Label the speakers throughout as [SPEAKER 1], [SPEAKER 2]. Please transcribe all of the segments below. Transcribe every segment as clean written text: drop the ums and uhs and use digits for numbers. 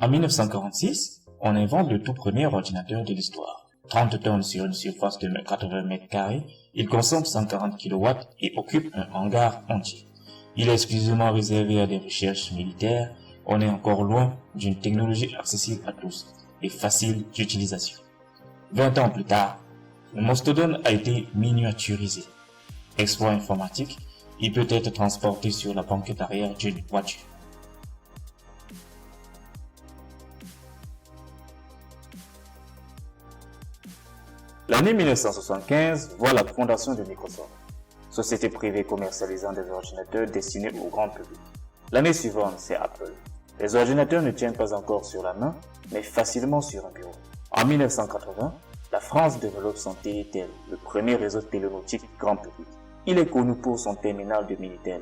[SPEAKER 1] En 1946, on invente le tout premier ordinateur de l'histoire. 30 tonnes sur une surface de 80 mètres carrés, il consomme 140 kW et occupe un hangar entier. Il est exclusivement réservé à des recherches militaires. On est encore loin d'une technologie accessible à tous et facile d'utilisation. 20 ans plus tard, le mastodonte a été miniaturisé. Exploit informatique, il peut être transporté sur la banquette arrière d'une voiture. L'année 1975 voit la fondation de Microsoft, société privée commercialisant des ordinateurs destinés au grand public. L'année suivante, c'est Apple. Les ordinateurs ne tiennent pas encore sur la main, mais facilement sur un bureau. En 1980, la France développe son Télétel, le premier réseau télémotique grand public. Il est connu pour son terminal de Minitel.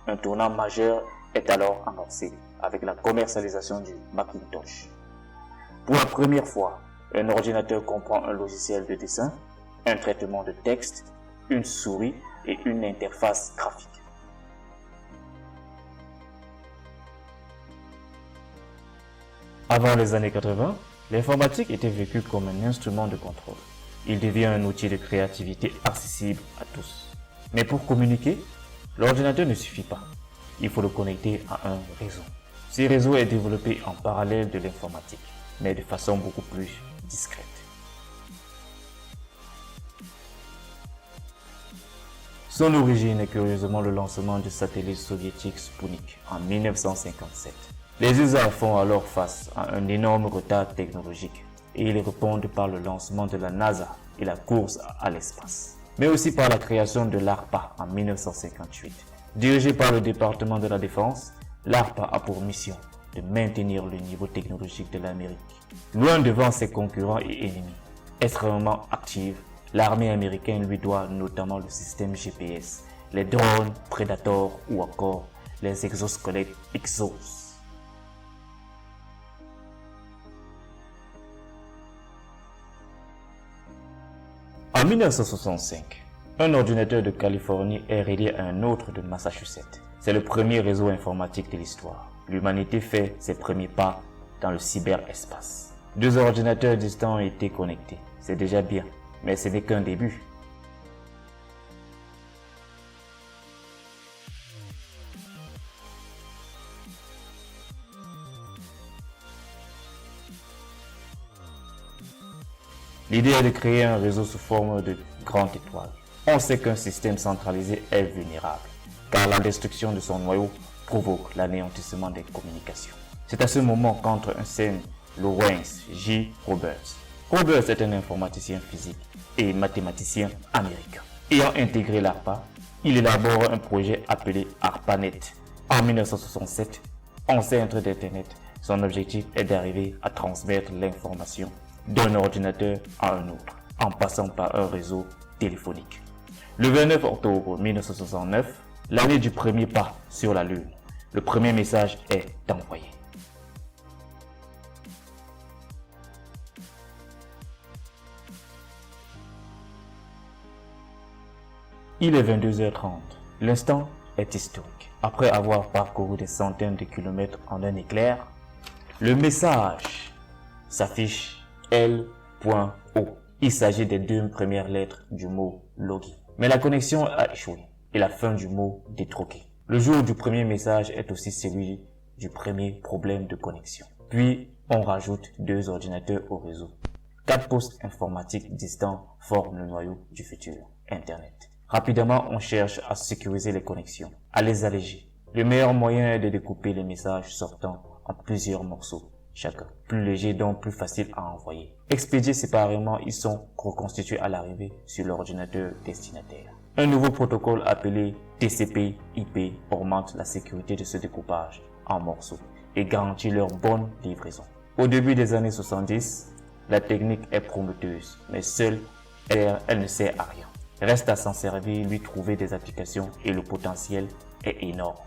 [SPEAKER 1] Un tournant majeur est alors amorcé avec la commercialisation du Macintosh. Pour la première fois, un ordinateur comprend un logiciel de dessin, un traitement de texte, une souris et une interface graphique. Avant les années 80, l'informatique était vécue comme un instrument de contrôle. Il devient un outil de créativité accessible à tous. Mais pour communiquer, l'ordinateur ne suffit pas. Il faut le connecter à un réseau. Ce réseau est développé en parallèle de l'informatique, mais de façon beaucoup plus discrète. Son origine est curieusement le lancement du satellite soviétique Sputnik en 1957. Les USA font alors face à un énorme retard technologique et ils répondent par le lancement de la NASA et la course à l'espace, mais aussi par la création de l'ARPA en 1958. Dirigé par le département de la Défense, l'ARPA a pour mission de maintenir le niveau technologique de l'Amérique. Loin devant ses concurrents et ennemis, extrêmement active, l'armée américaine lui doit notamment le système GPS, les drones Predator ou encore les exosquelettes Exos. En 1965, un ordinateur de Californie est relié à un autre de Massachusetts. C'est le premier réseau informatique de l'histoire. L'humanité fait ses premiers pas dans le cyberespace. 2 ordinateurs distants ont été connectés. C'est déjà bien, mais ce n'est qu'un début. L'idée est de créer un réseau sous forme de grande étoile. On sait qu'un système centralisé est vulnérable, car la destruction de son noyau provoque l'anéantissement des communications. C'est à ce moment qu'entre en scène Lawrence J. Roberts. Roberts est un informaticien physique et mathématicien américain. Ayant intégré l'ARPA, il élabore un projet appelé ARPANET. En 1967, enceinte d'Internet, son objectif est d'arriver à transmettre l'information d'un ordinateur à un autre, en passant par un réseau téléphonique. Le 29 octobre 1969, l'année du premier pas sur la Lune, le premier message est envoyé. Il est 22h30. L'instant est historique. Après avoir parcouru des centaines de kilomètres en un éclair, le message s'affiche L.O. Il s'agit des 2 premières lettres du mot login. Mais la connexion a échoué et la fin du mot détroqué. Le jour du premier message est aussi celui du premier problème de connexion. Puis, on rajoute 2 ordinateurs au réseau. 4 postes informatiques distants forment le noyau du futur, Internet. Rapidement, on cherche à sécuriser les connexions, à les alléger. Le meilleur moyen est de découper les messages sortants en plusieurs morceaux, chacun plus léger donc plus facile à envoyer. Expédiés séparément, ils sont reconstitués à l'arrivée sur l'ordinateur destinataire. Un nouveau protocole appelé TCP/IP augmente la sécurité de ce découpage en morceaux et garantit leur bonne livraison. Au début des années 70, la technique est prometteuse, mais seule, elle ne sert à rien. Reste à s'en servir, lui trouver des applications et le potentiel est énorme.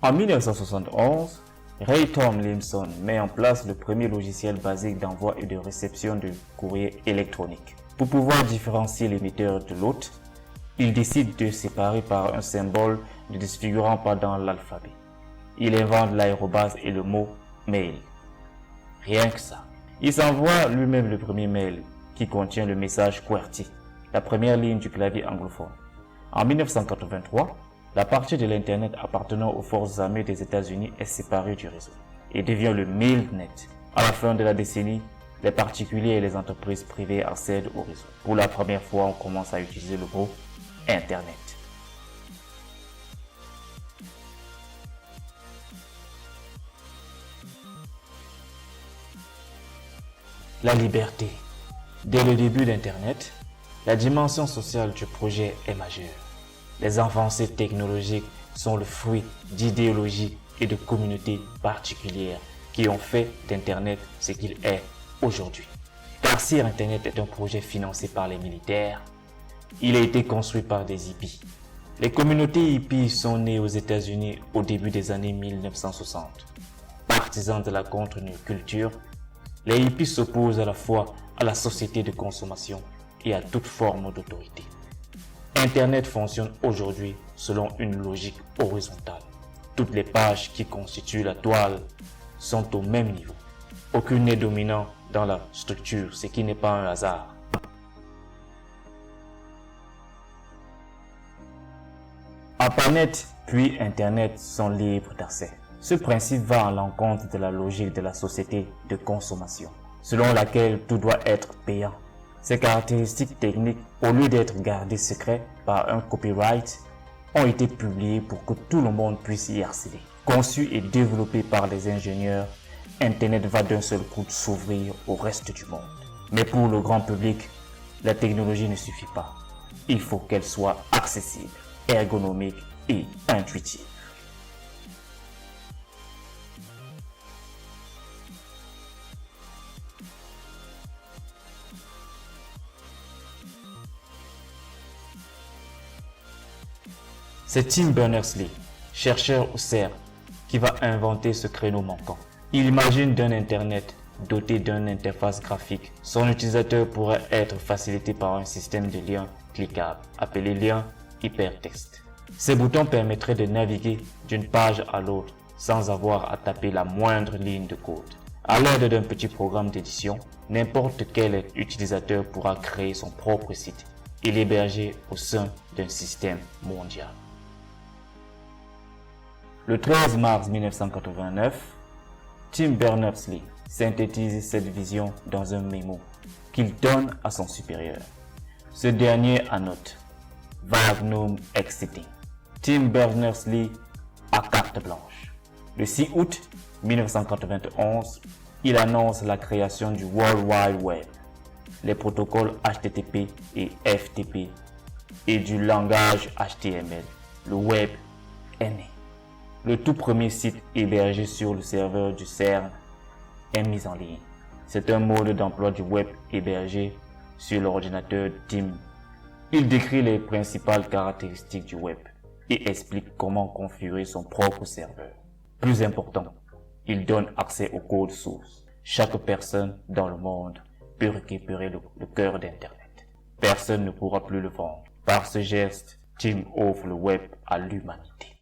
[SPEAKER 1] En 1971, Ray Tomlinson met en place le premier logiciel basique d'envoi et de réception de courrier électronique. Pour pouvoir différencier l'émetteur de l'hôte, il décide de séparer par un symbole ne disfigurant pas dans l'alphabet. Il invente l'aérobase et le mot mail. Rien que ça. Il s'envoie lui-même le premier mail qui contient le message QWERTY, la première ligne du clavier anglophone. En 1983, la partie de l'Internet appartenant aux forces armées des États-Unis est séparée du réseau et devient le MailNet. À la fin de la décennie, les particuliers et les entreprises privées accèdent au réseau. Pour la première fois, on commence à utiliser le mot Internet. La liberté. Dès le début d'Internet, la dimension sociale du projet est majeure. Les avancées technologiques sont le fruit d'idéologies et de communautés particulières qui ont fait d'Internet ce qu'il est aujourd'hui. Car si Internet est un projet financé par les militaires, il a été construit par des hippies. Les communautés hippies sont nées aux États-Unis au début des années 1960. Partisans de la contre-culture, les hippies s'opposent à la fois à la société de consommation et à toute forme d'autorité. Internet fonctionne aujourd'hui selon une logique horizontale. Toutes les pages qui constituent la toile sont au même niveau. Aucune n'est dominant dans la structure, ce qui n'est pas un hasard. ARPANET puis Internet sont libres d'accès. Ce principe va à l'encontre de la logique de la société de consommation, selon laquelle tout doit être payant. Ces caractéristiques techniques, au lieu d'être gardées secrètes par un copyright, ont été publiées pour que tout le monde puisse y accéder. Conçu et développé par des ingénieurs, Internet va d'un seul coup s'ouvrir au reste du monde. Mais pour le grand public, la technologie ne suffit pas. Il faut qu'elle soit accessible, ergonomique et intuitive. C'est Tim Berners-Lee, chercheur au CERN, qui va inventer ce créneau manquant. Il imagine d'un Internet doté d'une interface graphique. Son utilisateur pourrait être facilité par un système de liens cliquables, appelé lien hypertexte. Ces boutons permettraient de naviguer d'une page à l'autre sans avoir à taper la moindre ligne de code. À l'aide d'un petit programme d'édition, n'importe quel utilisateur pourra créer son propre site et l'héberger au sein d'un système mondial. Le 13 mars 1989, Tim Berners-Lee synthétise cette vision dans un mémo qu'il donne à son supérieur. Ce dernier annote « Vagnum Exiting ». Tim Berners-Lee a carte blanche. Le 6 août 1991, il annonce la création du World Wide Web, les protocoles HTTP et FTP et du langage HTML. Le web est né. Le tout premier site hébergé sur le serveur du CERN est mis en ligne. C'est un mode d'emploi du web hébergé sur l'ordinateur Tim. Il décrit les principales caractéristiques du web et explique comment configurer son propre serveur. Plus important, il donne accès au code source. Chaque personne dans le monde peut récupérer le cœur d'Internet. Personne ne pourra plus le vendre. Par ce geste, Tim offre le web à l'humanité.